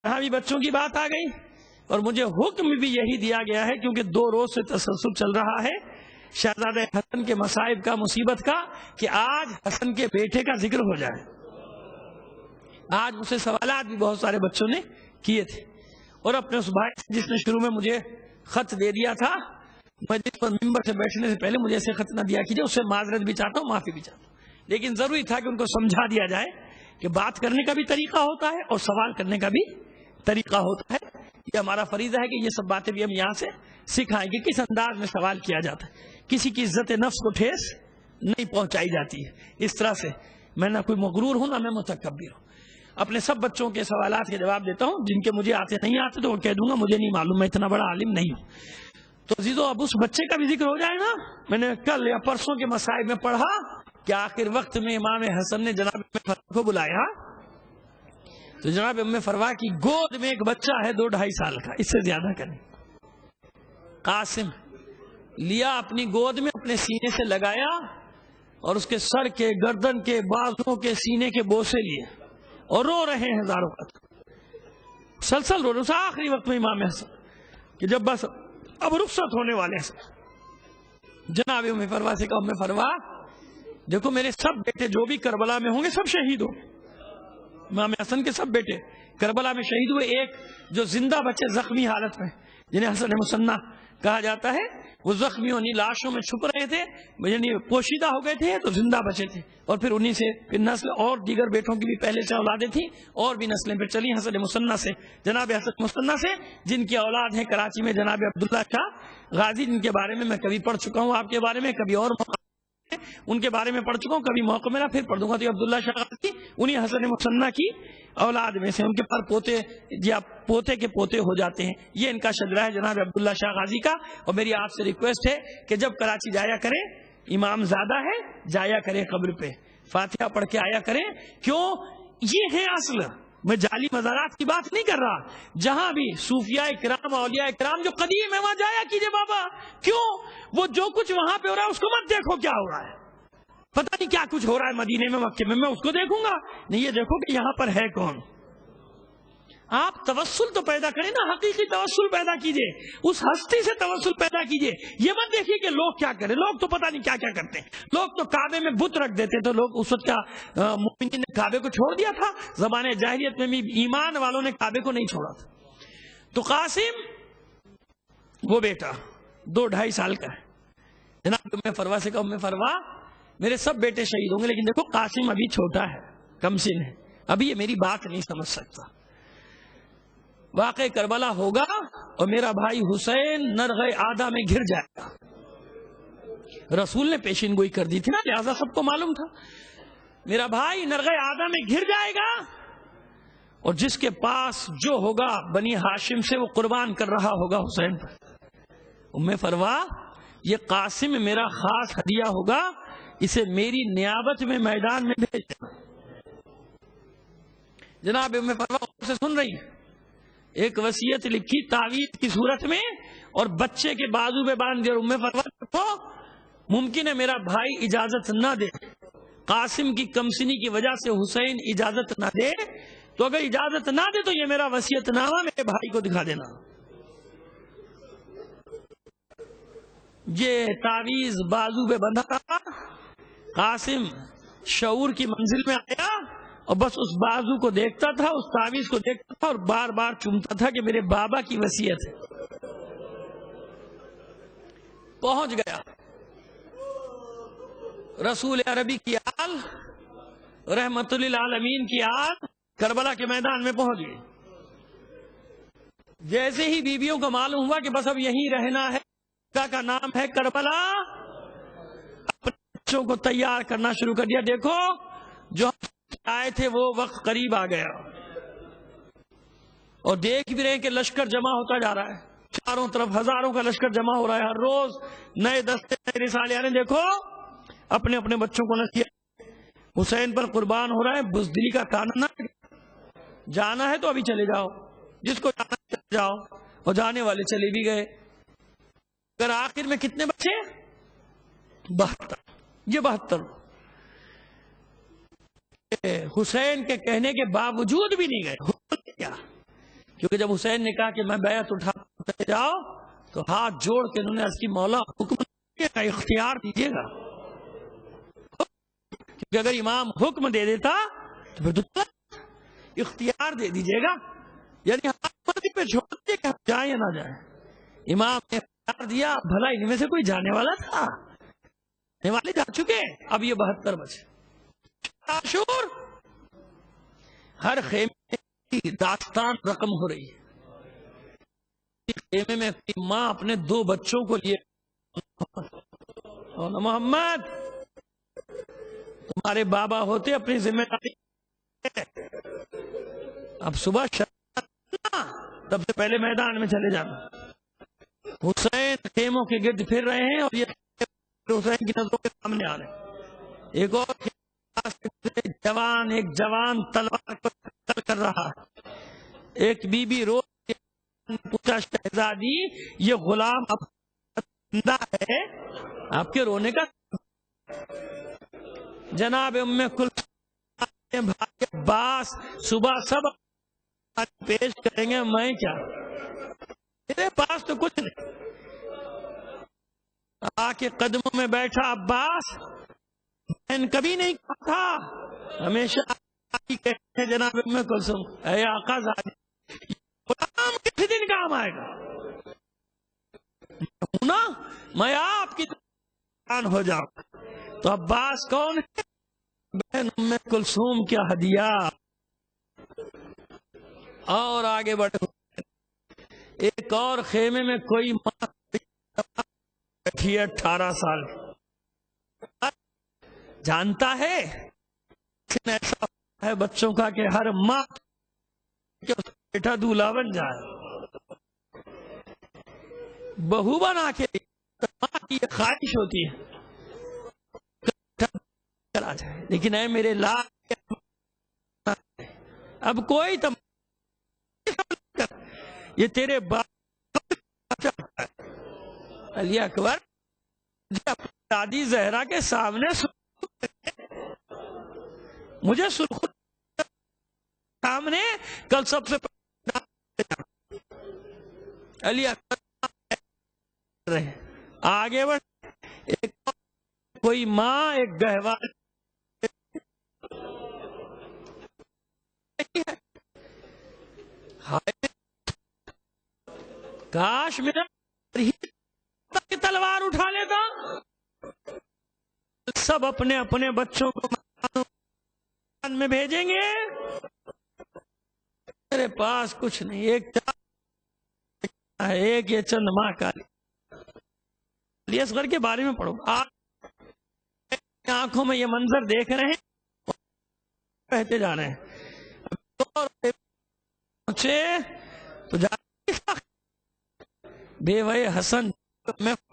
یہاں بھی بچوں کی بات آ گئی اور مجھے حکم بھی یہی دیا گیا ہے، کیونکہ 2 روز سے تسلسل چل رہا ہے شہزادہ حسن کے مصائب کا، مصیبت کا، کہ آج حسن کے بیٹے کا ذکر ہو جائے۔ آج مجھ سے سوالات بھی بہت سارے بچوں نے کیے تھے، اور اپنے اس بھائی سے جس نے شروع میں مجھے خط دے دیا تھا، میں جس پر ممبر سے بیٹھنے سے پہلے مجھے ایسے خط نہ دیا کیجیے، اس سے معذرت بھی چاہتا ہوں، معافی بھی چاہتا ہوں، لیکن ضروری تھا کہ ان کو سمجھا دیا جائے کہ بات کرنے کا بھی طریقہ ہوتا ہے اور سوال کرنے کا بھی طریقہ ہوتا ہے۔ یہ ہمارا فریضہ ہے کہ یہ سب باتیں بھی ہم یہاں سے سکھائیں کہ کس انداز میں سوال کیا جاتا ہے، کسی کی عزت نفس کو ٹھیس نہیں پہنچائی جاتی ہے اس طرح سے۔ میں نہ کوئی مغرور ہوں، نہ میں متکبر ہوں۔ اپنے سب بچوں کے سوالات کے جواب دیتا ہوں، جن کے مجھے آتے نہیں آتے تو وہ کہہ دوں گا مجھے نہیں معلوم، میں اتنا بڑا عالم نہیں ہوں۔ تو عزیزو، اب اس بچے کا بھی ذکر ہو جائے نا۔ میں نے کل یا پرسوں کے مصائب میں پڑھا کہ آخر وقت میں امام حسن نے جناب ام فروا کو بلایا، تو جناب ام فروا کی گود میں ایک بچہ ہے 2-2.5 سال کا، اس سے زیادہ کا نہیں۔ قاسم لیا اپنی گود میں، اپنے سینے سے لگایا اور اس کے سر کے، گردن کے، بازوں کے، سینے کے بوسے لیے اور رو رہے ہیں ہزاروں کا، سلسل رو رہے ہیں۔ آخری وقت میں امام حسن کہ جب بس اب رخصت ہونے والے ہیں، جناب ام فروا سے کہا ام فروا دیکھو میرے سب بیٹے جو بھی کربلا میں ہوں گے سب شہید ہوں گے۔ امام حسن کے سب بیٹے کربلا میں شہید ہوئے، ایک جو زندہ بچے زخمی حالت میں، جنہیں حسن مصنع کہا جاتا ہے، وہ زخمیوں انہی لاشوں میں چھپ رہے تھے، یعنی پوشیدہ ہو گئے تھے تو زندہ بچے تھے، اور پھر انہی سے پھر نسل اور دیگر بیٹوں کی بھی پہلے سے اولادیں تھیں، اور بھی نسلیں پھر چلی حسن مصنع سے، جناب حسن مصنع سے، جن کی اولاد ہے کراچی میں جناب عبداللہ شاہ غازی، جن کے بارے میں میں کبھی پڑھ چکا ہوں، آپ کے بارے میں کبھی اور ان کے بارے میں پڑھ چکا ہوں، کبھی موقع ملا پھر پڑھ دوں گا۔ تو عبداللہ شاہ غازی انہی حسن مصنع کی اولاد میں سے، ان کے پر پوتے یا پوتے کے پوتے ہو جاتے ہیں۔ یہ ان کا شجرہ ہے جناب عبداللہ شاہ غازی کا، اور میری آپ سے ریکویسٹ ہے کہ جب کراچی جایا کریں، امام زادہ ہے، جایا کریں قبر پہ، فاتحہ پڑھ کے آیا کریں، کیوں یہ ہے اصل۔ میں جعلی مزارات کی بات نہیں کر رہا، جہاں بھی صوفیاء کرام، اولیاء کرام جو قدیم ہے وہاں جایا کیجئے بابا، کیوں وہ جو کچھ وہاں پہ ہو رہا ہے اس کو مت دیکھو کیا ہو رہا ہے، پتہ نہیں کیا کچھ ہو رہا ہے مدینے میں، مکے میں اس کو دیکھوں گا نہیں، یہ دیکھو کہ یہاں پر ہے کون۔ آپ توسل تو پیدا کریں نا، حقیقی توسل پیدا کیجئے، اس ہستی سے توسل پیدا کیجئے۔ یہ مت دیکھیے کہ لوگ کیا کریں، لوگ تو پتہ نہیں کیا کیا کرتے ہیں، لوگ تو کعبے میں بت رکھ دیتے، تو لوگ اس وقت کیا مومنین نے کعبے کو چھوڑ دیا تھا؟ زمانے جاہلیت میں بھی ایمان والوں نے کعبے کو نہیں چھوڑا تھا۔ تو قاسم وہ بیٹا 2-2.5 سال کا ہے، جناب ام فروا سے کہا ام فروا میرے سب بیٹے شہید ہوں گے، لیکن دیکھو قاسم ابھی چھوٹا ہے، کم سن ہے، ابھی یہ میری بات نہیں سمجھ سکتا، واقع کربلا ہوگا اور میرا بھائی حسین نرغ آدھا میں گر جائے گا۔ رسول نے پیشین گوئی کر دی تھی نا، لہذا سب کو معلوم تھا، میرا بھائی نرغ آدھا میں گر جائے گا، اور جس کے پاس جو ہوگا بنی ہاشم سے وہ قربان کر رہا ہوگا حسین پر۔ ام فروا یہ قاسم میرا خاص ہدیہ ہوگا، اسے میری نیابت میں میدان میں بھیج دینا۔ جناب ام فروا سے سن رہی ہیں، ایک وصیت لکھی تعویذ کی صورت میں اور بچے کے بازو پہ باندھ دیا۔ ام فروا کو ممکن ہے میرا بھائی اجازت نہ دے، قاسم کی کمسنی کی وجہ سے حسین اجازت نہ دے، تو اگر اجازت نہ دے تو یہ میرا وصیت نامہ میرے بھائی کو دکھا دینا۔ یہ تعویذ بازو پہ بندھا تھا، قاسم شعور کی منزل میں آیا اور بس اس بازو کو دیکھتا تھا، اس تعویذ کو دیکھتا تھا اور بار بار چومتا تھا کہ میرے بابا کی وصیت ہے۔ پہنچ گیا رسول عربی کی آل، رحمت للعالمین کی آل کربلا کے میدان میں پہنچ گئی۔ جیسے ہی بیویوں کو معلوم ہوا کہ بس اب یہیں رہنا ہے، کا نام ہے کربلا، اپنے بچوں کو تیار کرنا شروع کر دیا۔ دیکھو جو آئے تھے وہ وقت قریب آ گیا، اور دیکھ بھی رہے کہ لشکر جمع ہوتا جا رہا ہے، چاروں طرف ہزاروں کا لشکر جمع ہو رہا ہے، ہر روز نئے دستے نئے رسالے آ رہے ہیں۔ دیکھو اپنے اپنے بچوں کو نصیحت، حسین پر قربان ہو رہا ہے، بزدلی کا کاننا، جانا ہے تو ابھی چلے جاؤ، جس کو جانا ہے چلے جاؤ، اور جانے والے چلے بھی گئے۔ اگر آخر میں کتنے بچے؟ 72۔ یہ 72 حسین کے کہنے کے باوجود بھی نہیں گئے۔ کیا کیونکہ جب حسین نے کہا کہ میں بیعت اٹھا جاؤ تو ہاتھ جوڑ کے انہوں نے عرض کی مولا حکم کا اختیار دیجیے گا، کیونکہ اگر امام حکم دے دیتا تو پھر تو اختیار دے دیجیے گا، یعنی مرضی پہ چھوڑ دیے کہ ہم جائیں یا نہ جائیں۔ امام نے اختیار دیا، بھلا ان میں سے کوئی جانے والا تھا؟ جانے والے جا چکے، اب یہ 72 بچے۔ عاشور ہر خیمے کی داستان رقم ہو رہی ہے۔ خیمے میں اپنی ماں اپنے 2 بچوں کو لیے، محمد تمہارے بابا ہوتے اپنی ذمہ داری، اب صبح سب سے پہلے میدان میں چلے جانا۔ حسین خیموں کے گرد پھر رہے ہیں اور یہ حسین کی نظروں کے سامنے آ رہے ہیں۔ ایک اور ایک جوان تلوار کو قتل کر رہا ہے۔ ایک بی بی رو پوچھا شہزادی یہ غلام اب زندہ ہے؟ آپ کے رونے کا جناب ام کلثوم بھائی عباس صبح سب پیش کریں گے، میں کیا، میرے پاس تو کچھ نہیں۔ آ کے قدموں میں بیٹھا عباس، بہن کبھی نہیں کہا تھا، ہمیشہ کہتے ہیں جناب ام کلثوم اے آقا زادی غلام کس دن کام آئے گا، نا میں آپ کی جان ہو جاؤں۔ تو عباس کون ہے؟ بہن ام کلثوم کیا ہدیہ۔ اور آگے بڑھے، ایک اور خیمے میں کوئی ماں بیٹھی ہے 18 سال، جانتا ہے ایسا ہے بچوں کا کہ ہر ماں بیٹا دولہا بن جائے، بہو بنا کے ماں کی یہ خواہش ہوتی ہے چلا جائے، لیکن اے میرے لال اب کوئی تم یہ تیرے باپ علی اکبر دادی زہرا کے سامنے مجھے سرخ سامنے کل سب سے علی اکبر رہے آگے بڑھ، ایک کوئی ماں ایک گہوار کاش میرا تلوار اٹھا لیتا، سب اپنے اپنے بچوں کو میں بھیجیں گے، میرے پاس کچھ نہیں، ایک یہ چند ماں کا علی اصغر کے بارے میں پڑھو، آپ آنکھوں میں یہ منظر دیکھ رہے ہیں، کہتے جا رہے ہیں پہنچے تو بے وے حسن میں